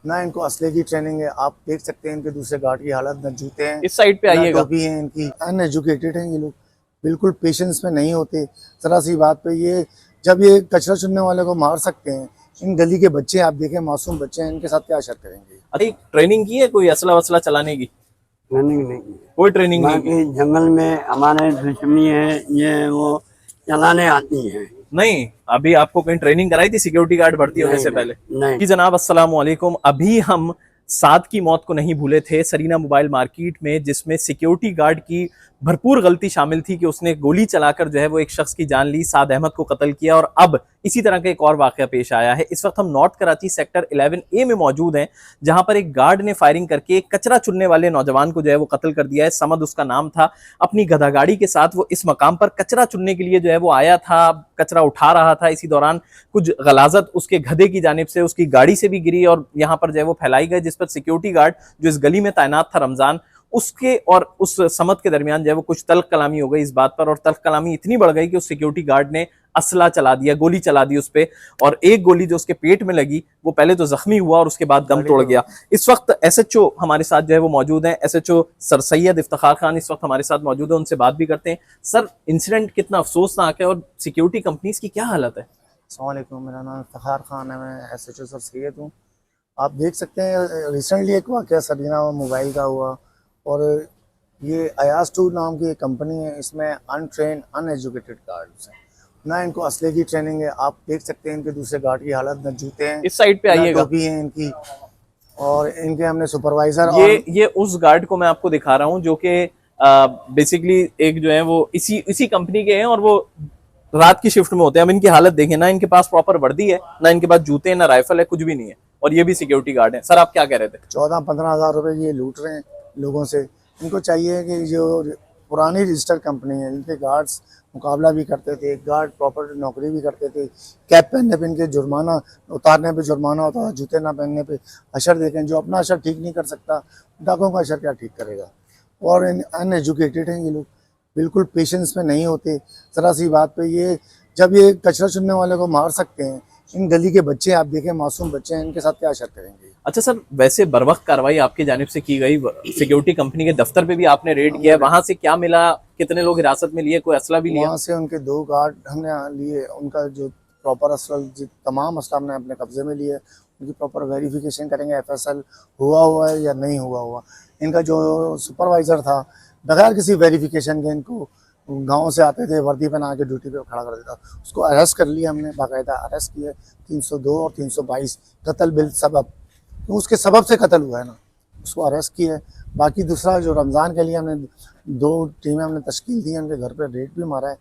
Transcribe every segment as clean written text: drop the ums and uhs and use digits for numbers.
ना इनको असले की ट्रेनिंग है। आप देख सकते हैं इनके दूसरे गार्ड की हालत, न जूते हैं इस साइड पे ना आइएगा। टोपी है इनकी। अनएजुकेटेड हैं ये लोग, बिल्कुल पेशेंस में नहीं होते जरा सी बात पे। ये जब ये कचरा चुनने वाले को मार सकते हैं, इन गली के बच्चे आप देखें, मासूम बच्चे हैं, इनके साथ क्या असर करेंगे। अरे ट्रेनिंग की है कोई असला वसला चलाने की? रनिंग नहीं की। कोई ट्रेनिंग नहीं की? बाकी जंगल में हमारे दुश्मनी है, ये वो चलाने आती है। नहीं, अभी आपको कहीं ट्रेनिंग कराई थी सिक्योरिटी गार्ड भर्ती होने नहीं से नहीं पहले? नहीं। जी जनाब, अस्सलाम वालेकुम। अभी हम साद की मौत को नहीं भूले थे सरीना मोबाइल मार्केट में, जिसमें सिक्योरिटी गार्ड की भरपूर गलती शामिल थी कि उसने गोली चलाकर जो है वो एक शख्स की जान ली, साद अहमद को कत्ल किया। और अब इसी तरह का एक और वाकया पेश आया है। इस वक्त हम नॉर्थ कराची सेक्टर 11A में मौजूद हैं, जहां पर एक गार्ड ने फायरिंग करके एक कचरा चुनने वाले नौजवान को जो है वो कत्ल कर दिया है। समद उसका नाम था। अपनी गधा गाड़ी के साथ वो इस मकाम पर कचरा चुनने के लिए जो है वो आया था, कचरा उठा रहा था। इसी दौरान कुछ गलाजत उसके गधे की जानिब से उसकी गाड़ी से भी गिरी और यहाँ पर जो है वो फैलाई गई, जिस पर सिक्योरिटी गार्ड जो इस गली में तैनात था रमजान, उसके और उस समद के दरमियान जो है वो कुछ तल्ख कलामी हो गई इस बात पर। और तल्ख कलामी इतनी बढ़ गई कि उस सिक्योरिटी गार्ड ने असला चला दिया, गोली चला दी उस पे। और एक गोली जो उसके पेट में लगी वो पहले तो जख्मी हुआ और उसके बाद दम तोड़ गया। इस वक्त एसएचओ हमारे साथ जो है वो मौजूद हैं, एसएचओ सर सैयद इफ्तिखार खान इस वक्त हमारे साथ मौजूद है, उनसे बात भी करते हैं। सर, इंसिडेंट कितना अफसोसनाक है और सिक्योरिटी कंपनीज की क्या हालत है? अस्सलाम वालेकुम, मेरा नाम इफ्तिखार खान है, मैं एसएचओ सर सैयद हूँ। आप देख सकते हैं रिसेंटली एक वाकया सरीना मोबाइल का हुआ, और ये अयाज टू नाम की एक कंपनी है। इसमें अनट्रेन अनएजुकेटेड गार्ड्स हैं, ना इनको असले की ट्रेनिंग है। आप देख सकते हैं इनके दूसरे गार्ड की हालत, न जूते हैं इस साइड पे ना आइएगा। टोपी है इनकी। और इनके हमने सुपरवाइजर ये उस गार्ड को मैं आपको दिखा रहा हूँ जो कि बेसिकली एक जो है वो इसी कंपनी के हैं और वो रात की शिफ्ट में होते हैं। अब इनकी हालत देखें ना, इनके पास प्रॉपर वर्दी है, ना इनके पास जूते हैं, ना राइफल है, कुछ भी नहीं है। और ये भी सिक्योरिटी गार्ड है। सर, आप क्या कह रहे थे? 14-15 हज़ार रुपये ये लूट रहे हैं लोगों से। इनको चाहिए कि जो पुरानी रजिस्टर्ड कंपनी है, इनके गार्ड्स मुकाबला भी करते थे, गार्ड प्रॉपर नौकरी भी करते थे। कैप पहनने पे इनके जुर्माना, उतारने पे जुर्माना होता था, जूते ना पहनने पे अशर देखें। जो अपना अशर ठीक नहीं कर सकता, डाकों का अशर क्या ठीक करेगा। और अनएजुकेटेड हैं ये लोग, बिल्कुल पेशेंस में नहीं होते ज़रा सी बात पे। ये जब ये कचरा चुनने वाले को मार सकते हैं, इन गली के बच्चे आप देखें, मासूम बच्चे हैं, इनके साथ क्या असर करेंगे। अच्छा सर, वैसे बर्वक्त कार्रवाई आपकी जानिब से की गई, सिक्योरिटी कंपनी के दफ्तर पे भी आपने रेड किया है, वहां से क्या मिला? कितने लोग हिरासत में लिए? कोई असला भी लिया? वहाँ से उनके 2 गार्ड हमने लिए, उनका जो प्रॉपर असला, तमाम असला हमने अपने कब्जे में लिए। उनकी प्रॉपर वेरिफिकेशन करेंगे, एफएसएल हुआ है या नहीं हुआ। इनका जो सुपरवाइज़र था, बगैर किसी वेरिफिकेशन के इनको गाँव से आते थे, वर्दी पहना के ड्यूटी पे खड़ा कर देता, उसको अरेस्ट कर लिया हमने, बाकायदा अरेस्ट किए। 302 और 322 कत्ल बिल सबब, तो उसके सबब से कत्ल हुआ है ना, उसको अरेस्ट किया है। बाकी दूसरा जो रमज़ान के लिए हमने 2 टीमें हमने तश्कील दी हैं, उनके घर पे रेड भी मारा है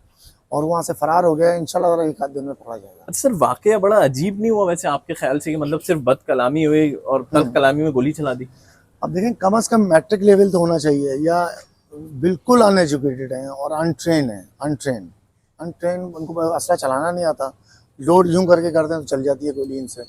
और वहाँ से फरार हो गया है। इंशाल्लाह एक आध दिन में पकड़ा जाएगा। अच्छा सर, वाकया बड़ा अजीब नहीं हुआ वैसे आपके ख्याल से कि मतलब सिर्फ बद कलामी हुई और तल्ख कलामी में गोली चला दी? अब देखें, कम से कम मैट्रिक लेवल तो होना चाहिए, या बिल्कुल अनएजुकेटेड हैं और अनट्रेन है। अनट्रेन उनको असला चलाना नहीं आता, लोड यूँ करके करते हैं तो चल जाती है गोली इनसे।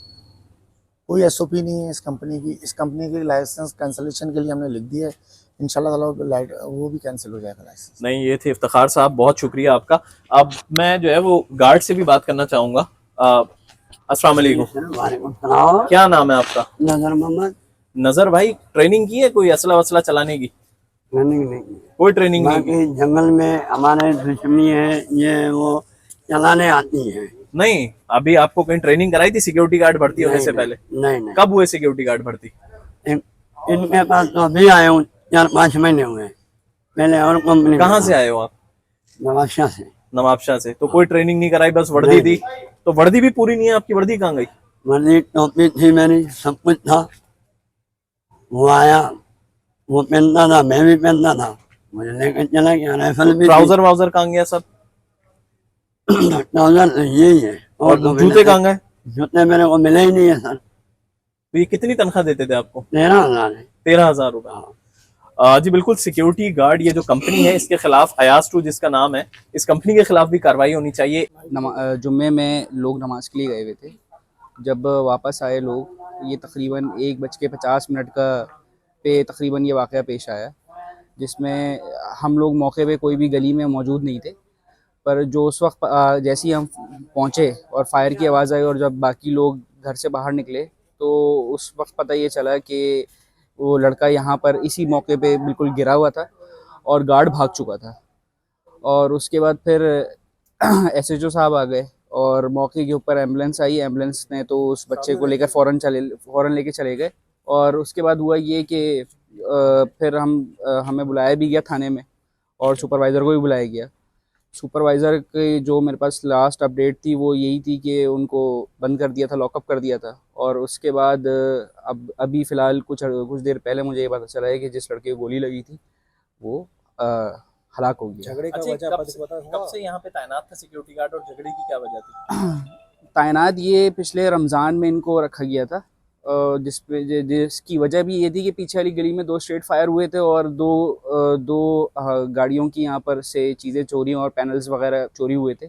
कोई एसओपी नहीं है इस कंपनी की। इस कंपनी की लाइसेंस कैंसिलेशन के लिए हमने लिख दिया है, इंशाल्लाह ताला वो भी कैंसिल हो जाएगा लाइसेंस। नहीं, ये थे इफ्तिखार साहब, बहुत शुक्रिया आपका। अब मैं जो है वो गार्ड से भी बात करना चाहूंगा। अस्सलाम वालेकुम। वालेकुम सलाम। क्या नाम है आपका? नजर मोहम्मद। नजर भाई, ट्रेनिंग की है कोई असला वसला चलाने की? रनिंग नहीं की। कोई ट्रेनिंग नहीं की? बाकी जंगल में हमारे दुश्मनी है, ये वो चलाने आती है। नहीं, अभी आपको कहीं ट्रेनिंग कराई थी सिक्योरिटी गार्ड भर्ती होने से पहले? नहीं नहीं। कब हुए सिक्योरिटी गार्ड भर्ती? इनके पास तो अभी आए हूँ, 4-5 महीने हुए। पहले और कंपनी। कहाँ से आए हो आप? नवाबशाह से। नवाबशाह से। तो कोई ट्रेनिंग नहीं कराई, बस वर्दी दी? तो वर्दी भी पूरी नहीं है आपकी, वर्दी कहाँ गई? वर्दी टोपी थी मेरी, सब कुछ था। वो आया, वो पहनता था, मैं भी पहनता था, मुझे लेकर चला गया। राइफल भी ट्राउजर वाउजर कहाँ गया सब? ट्राउजर यही है। और जूते कहाँ गए? जूते मेरे को मिले ही नहीं है सर। तो ये कितनी तनख्वाह देते थे आपको? 13,000 है। 13,000 रुपए। जी बिल्कुल, सिक्योरिटी गार्ड ये जो कंपनी है इसके खिलाफ, अयाज टू जिसका नाम है, इस कंपनी के खिलाफ भी कार्रवाई होनी चाहिए। जुम्मे में लोग नमाज के लिए गए हुए थे। जब वापस आए लोग, ये तकरीबन 1:50 का पे तकरीबन ये वाक़या पेश आया, जिसमें हम लोग मौके पे कोई भी गली में मौजूद नहीं थे। पर जो उस वक्त जैसे ही हम पहुँचे और फायर की आवाज़ आई और जब बाकी लोग घर से बाहर निकले तो उस वक्त पता ये चला कि वो लड़का यहाँ पर इसी मौके पे बिल्कुल गिरा हुआ था और गार्ड भाग चुका था। और उसके बाद फिर एसएचओ साहब आ गए और मौके के ऊपर एम्बुलेंस आई। एम्बुलेंस ने तो उस बच्चे को लेकर फ़ौरन लेके चले गए। और उसके बाद हुआ ये कि फिर हमें बुलाया भी गया थाने में और सुपरवाइज़र को भी बुलाया गया। सुपरवाइज़र की जो मेरे पास लास्ट अपडेट थी वो यही थी कि उनको बंद कर दिया था, लॉकअप कर दिया था। और उसके बाद अब अभी फ़िलहाल कुछ देर पहले मुझे ये पता चला है कि जिस लड़के को गोली लगी थी वो हलाक हो गया। झगड़े का अच्छा, वजह कब से यहाँ पे तैनात था सिक्योरिटी गार्ड और झगड़े की क्या वजह थी? तैनात ये पिछले रमज़ान में इनको रखा गया था, जिसकी वजह भी ये थी कि पीछे वाली गली में 2 स्ट्रेट फायर हुए थे और दो गाड़ियों की यहाँ पर से चीज़ें चोरी और पैनल्स वगैरह चोरी हुए थे,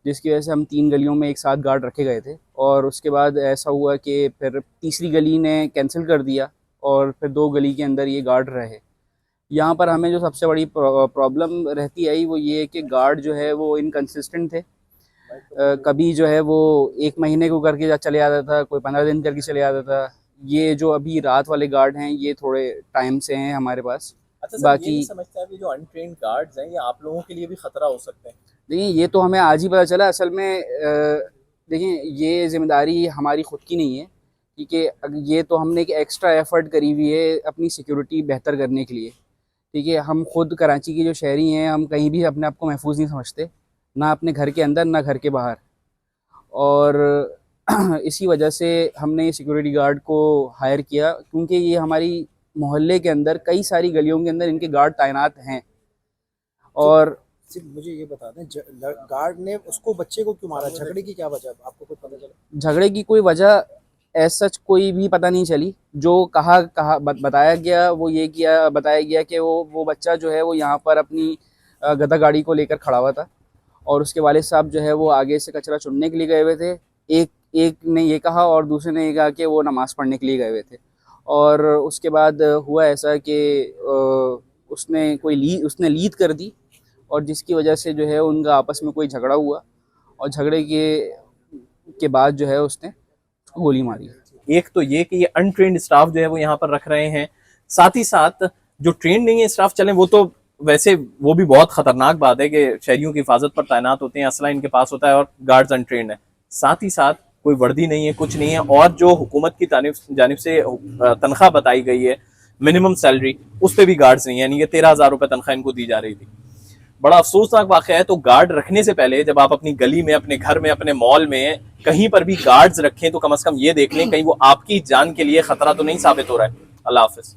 जिसकी वजह से हम 3 गलियों में एक साथ गार्ड रखे गए थे। और उसके बाद ऐसा हुआ कि फिर तीसरी गली ने कैंसिल कर दिया और फिर 2 गली के अंदर ये गार्ड रहे। यहाँ पर हमें जो सबसे बड़ी प्रॉब्लम रहती आई वो ये है कि गार्ड जो है वो इनकन्सिस्टेंट थे। कभी जो है वो 1 महीने को करके चले आता था, कोई 15 दिन करके चले आता था। ये जो अभी रात वाले गार्ड हैं ये थोड़े टाइम से हैं हमारे पास। अच्छा सर, बाकी- ये नहीं समझते आप ये जो अनट्रेन्ड गार्ड्स हैं ये आप लोगों के लिए भी खतरा हो सकते हैं? देखिए ये तो हमें आज ही पता चला। असल में देखिए ये जिम्मेदारी हमारी खुद की नहीं है, क्योंकि ये तो हमने एक एक्स्ट्रा एफर्ट करी हुई है अपनी सिक्योरिटी बेहतर करने के लिए। ठीक है, हम खुद कराची के जो शहरी हैं हम कहीं भी अपने आप को महफूज नहीं समझते, ना अपने घर के अंदर ना घर के बाहर। और इसी वजह से हमने ये सिक्योरिटी गार्ड को हायर किया, क्योंकि ये हमारी मोहल्ले के अंदर कई सारी गलियों के अंदर इनके गार्ड तैनात हैं। और सिर्फ मुझे ये बता दें, गार्ड ने उसको बच्चे को क्यों मारा? झगड़े की क्या वजह आपको कुछ पता चला? झगड़े की कोई वजह एज सच कोई भी पता नहीं चली। जो बताया गया कि वो बच्चा जो है वो यहाँ पर अपनी गधा गाड़ी को लेकर खड़ा हुआ था और उसके वालिद साहब जो है वो आगे से कचरा चुनने के लिए गए हुए थे। एक ने ये कहा और दूसरे ने ये कहा कि वो नमाज़ पढ़ने के लिए गए हुए थे। और उसके बाद हुआ ऐसा कि उसने लीद कर दी और जिसकी वजह से जो है उनका आपस में कोई झगड़ा हुआ और झगड़े के बाद जो है उसने उसको गोली मारी। एक तो ये कि ये अनट्रेन्ड स्टाफ जो है वो यहाँ पर रख रहे हैं, साथ ही साथ जो ट्रेंड नहीं है स्टाफ चले वो तो वैसे वो भी बहुत खतरनाक बात है कि शहरियों की हिफाजत पर तैनात होते हैं, असला इनके पास होता है और गार्ड्स अनट्रेन्ड है। साथ ही साथ कोई वर्दी नहीं है, कुछ नहीं है। और जो हुकूमत की जानिब से तनख्वाह बताई गई है मिनिमम सैलरी, उस पर भी गार्ड्स नहीं है, यानी कि 13,000 रुपये तनख्वाह इनको दी जा रही थी। बड़ा अफसोसनाक वाक़या है। तो गार्ड रखने से पहले जब आप अपनी गली में, अपने घर में, अपने मॉल में कहीं पर भी गार्ड्स रखें तो कम से कम ये देख लें कहीं वो आपकी जान के लिए खतरा तो नहीं साबित हो रहा है। अल्लाह हाफिज।